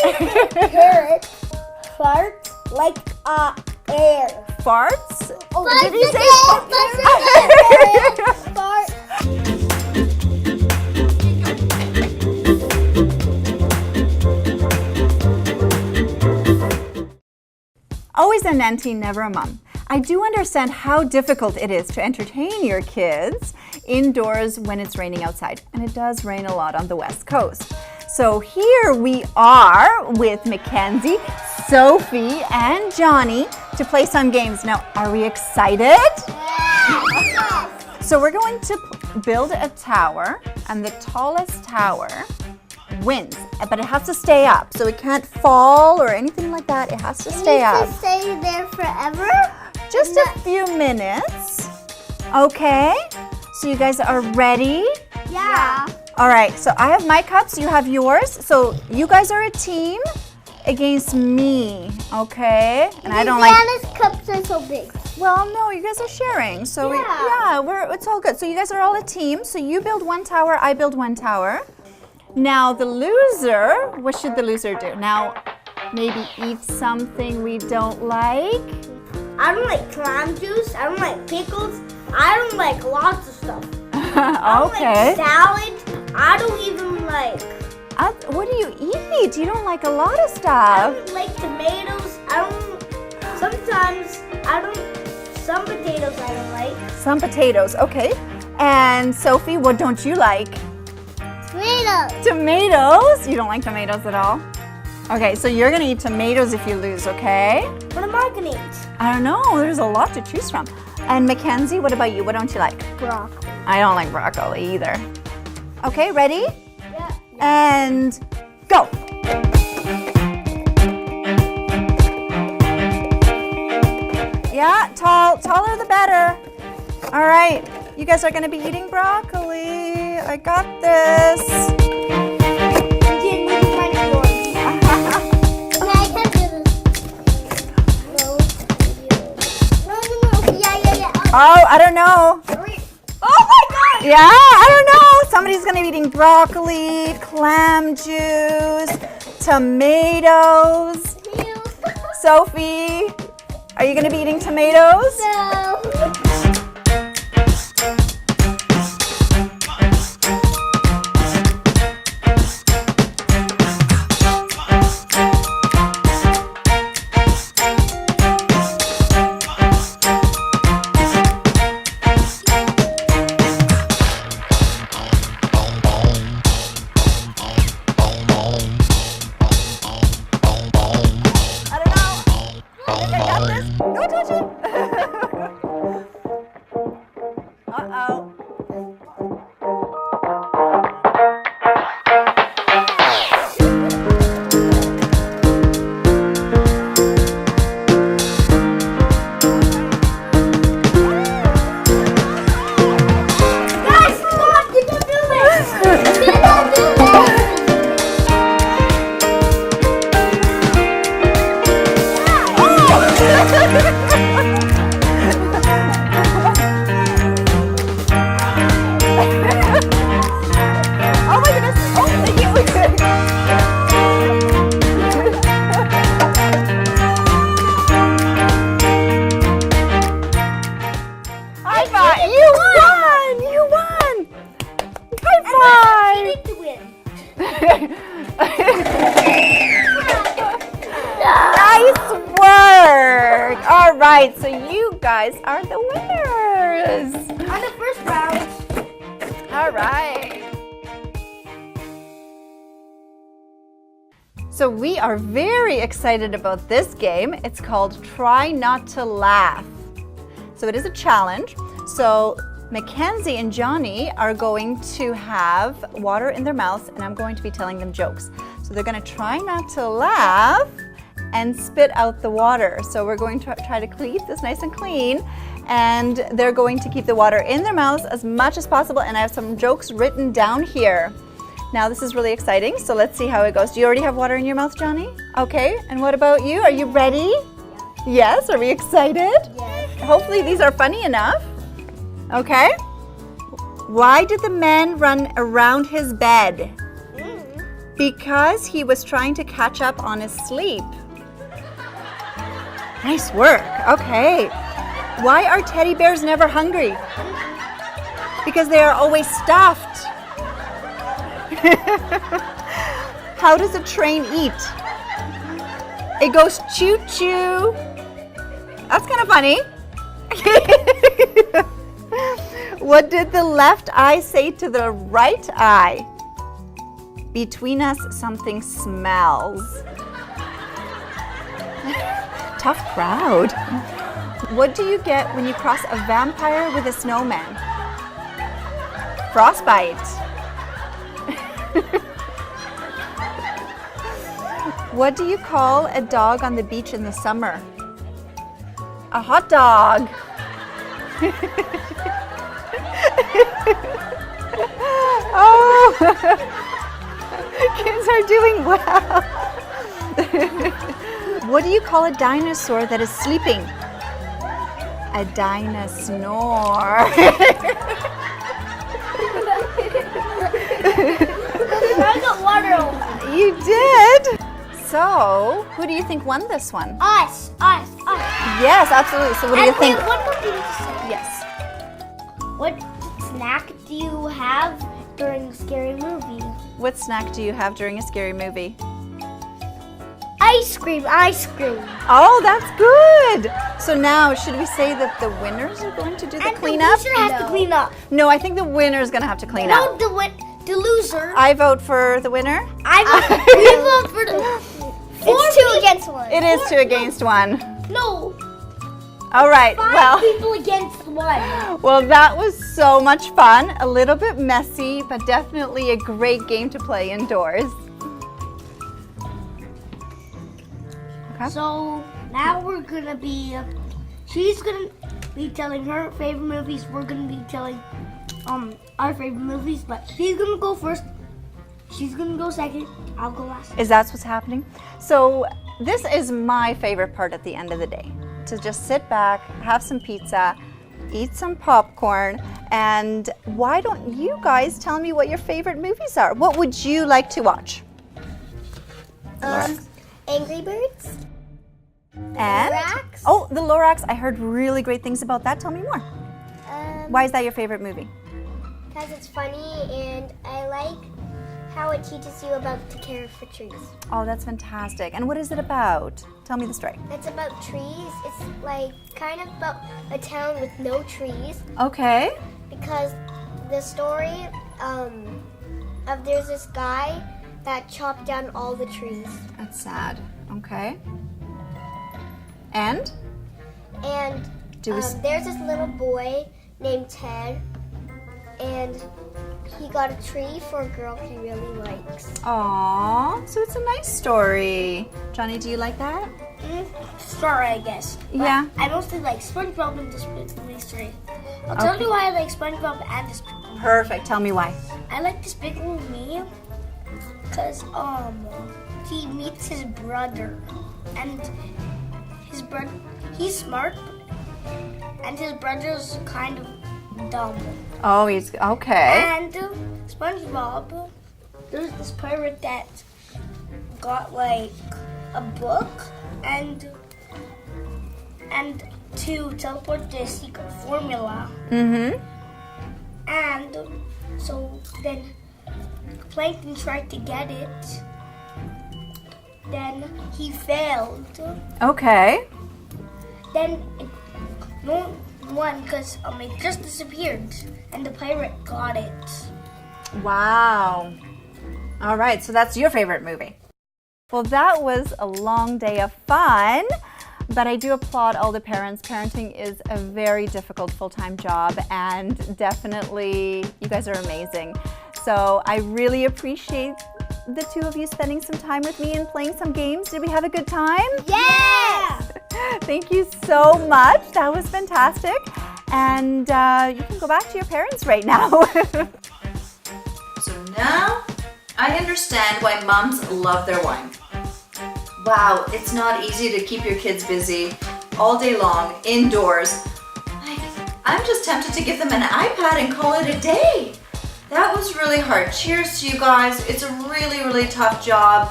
Parrot farts like air. Farts? Oh, did he say fart? Always an auntie, never a mom. I do understand how difficult it is to entertain your kids indoors when it's raining outside. And it does rain a lot on the West Coast. So here we are with Mackenzie, Sophie, and Johnny to play some games. Now, are we excited? Yeah. So we're going to build a tower, and the tallest tower wins, but it has to stay up. So it can't fall or anything like that. It has to stay up. It needs to stay there forever? Just a few minutes. Okay, so you guys are ready? Yeah. All right, so I have my cups, you have yours. So you guys are a team against me, okay? And I don't like... Anna's cups are so big. Well, no, you guys are sharing. So it's all good. So you guys are all a team. So you build one tower, I build one tower. Now the loser, what should the loser do? Now, maybe eat something we don't like. I don't like clam juice. I don't like pickles. I don't like lots of stuff. Okay. I don't like salad. I don't even like... What do you eat? You don't like a lot of I stuff. don't like tomatoes. Some potatoes I don't like. Some potatoes, okay. And Sophie, what don't you like? Tomatoes. Tomatoes? You don't like tomatoes at all? Okay, so you're gonna eat tomatoes if you lose, okay? What am I gonna eat? I don't know, there's a lot to choose from. And Mackenzie, what about you? What don't you like? Broccoli. I don't like broccoli either. Okay, ready? Yeah. And go. Yeah, taller the better. All right, you guys are gonna be eating broccoli. I got this. Oh, I don't know. Oh my God! Yeah, I don't know. Somebody's gonna be eating broccoli, clam juice, tomatoes. Sophie, are you gonna be eating tomatoes? No. All right, so you guys are the winners. On the first round. All right. So we are very excited about this game. It's called Try Not to Laugh. So it is a challenge. So Mackenzie and Johnny are going to have water in their mouths, and I'm going to be telling them jokes. So they're going to try not to laugh and spit out the water. So we're going to try to keep this nice and clean, and they're going to keep the water in their mouths as much as possible, and I have some jokes written down here. Now this is really exciting, so let's see how it goes. Do you already have water in your mouth, Johnny? Okay, and what about you? Are you ready? Yes, are we excited? Yes. Hopefully these are funny enough. Okay. Why did the man run around his bed? Because he was trying to catch up on his sleep. Nice work. Okay. Why are teddy bears never hungry? Because they are always stuffed. How does a train eat? It goes choo-choo. That's kind of funny. What did the left eye say to the right eye? Between us, something smells. Tough crowd. What do you get when you cross a vampire with a snowman? Frostbite. What do you call a dog on the beach in the summer? A hot dog. Oh, kids are doing well. What do you call a dinosaur that is sleeping? A dinosaur. I got water over. You did. So, who do you think won this one? Us. Yes, absolutely. So, what do you think? Wait, one more thing to say. Yes. What snack do you have during a scary movie? What snack do you have during a scary movie? Ice cream. Oh, that's good. So now, should we say that the winners are going to do the cleanup? The loser has to clean up. No, I think the winner is going to have to clean up. No, the loser. I vote for the winner. We vote for the. It's 2 against 1. It is 2 against 1. No. All right. 5 people against 1. Well, that was so much fun. A little bit messy, but definitely a great game to play indoors. Okay. So now she's gonna be telling her favorite movies. We're gonna be telling our favorite movies, but she's gonna go first. She's gonna go second. I'll go last. Is that what's happening? So this is my favorite part at the end of the day. To just sit back, have some pizza, eat some popcorn, and why don't you guys tell me what your favorite movies are? What would you like to watch? Angry Birds. And? Lorax. Oh, the Lorax. I heard really great things about that. Tell me more. Why is that your favorite movie? Because it's funny and I like how it teaches you about to care for trees. Oh, that's fantastic. And what is it about? Tell me the story. It's about trees. It's like kind of about a town with no trees. Okay. Because the story of there's this guy that chopped down all the trees. That's sad. Okay. And? And there's this little boy named Ted, and he got a tree for a girl he really likes. Aww, so it's a nice story. Johnny, do you like that? Story, I guess. Yeah. I mostly like SpongeBob and Despicable Me. I'll tell you why I like SpongeBob and Despicable Me. Perfect. Tell me why. I like Despicable Me because he meets his brother, and his brother, he's smart, and his brother's kind of dumb. Oh, he's okay. And SpongeBob, there's this pirate that got like a book and to teleport the secret formula. Mm-hmm. And so then Plankton tried to get it. Then he failed. Okay. Then no one because it just disappeared, and the pirate got it. Wow. All right, so that's your favorite movie. Well, that was a long day of fun, but I do applaud all the parents. Parenting is a very difficult full-time job, and definitely you guys are amazing. So I really appreciate the two of you spending some time with me and playing some games. Did we have a good time? Yeah! Thank you so much. That was fantastic. And you can go back to your parents right now. So now I understand why moms love their wine. Wow, it's not easy to keep your kids busy all day long, indoors. I'm just tempted to give them an iPad and call it a day. That was really hard. Cheers to you guys. It's a really, really tough job.